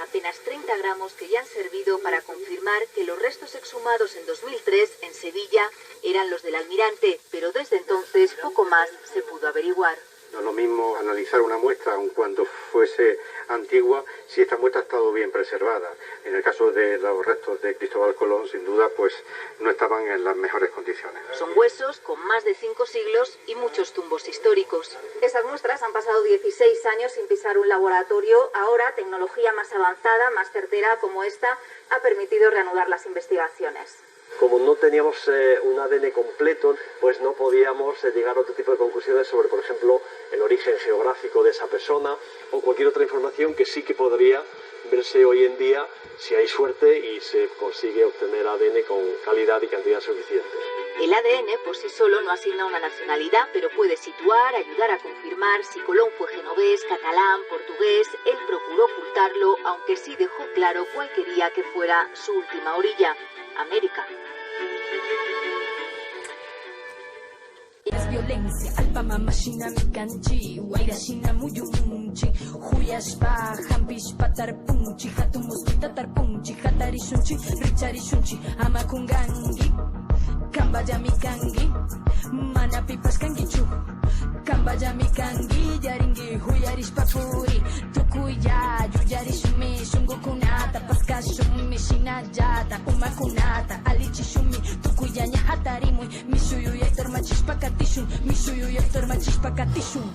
apenas 30 gramos que ya han servido para confirmar que los restos exhumados en 2003 en Sevilla eran los del almirante, pero desde entonces poco más se pudo averiguar. No es lo mismo analizar una muestra, aun cuando fuese antigua, si esta muestra ha estado bien preservada. En el caso de los restos de Cristóbal Colón, sin duda, pues no estaban en las mejores condiciones. Son huesos con más de 5 siglos y muchos tumbos históricos. Esas muestras han pasado 16 años sin pisar un laboratorio. Ahora, tecnología más avanzada, más certera como esta, ha permitido reanudar las investigaciones. Como no teníamos un ADN completo, pues no podíamos llegar a otro tipo de conclusiones sobre, por ejemplo, el origen geográfico de esa persona o cualquier otra información que sí que podría verse hoy en día si hay suerte y se consigue obtener ADN con calidad y cantidad suficiente. El ADN por sí solo no asigna una nacionalidad, pero puede situar, ayudar a confirmar si Colón fue genovés, catalán, portugués. Él procuró ocultarlo, aunque sí dejó claro cuál quería que fuera su última orilla: América. Violencia, alpama machina mikanchi, wairashina muyumunchi, huyashpa, hampish patar punchi, hatumuskita tar punchi, hatari shunchi, richari shunchi, amakungangi, kambaya mikangi, mana pipas kangichu, kambaya mikangi, yaringi, huyarish papuri, tukuya, yuyari shumi, shungukunata, paskashumi, shinayata, umakunata, alichi shumi, tukuya nyahatarimui, mishuyu yaktar machishpa katishun, mishuyu yaktar machishpa katishun.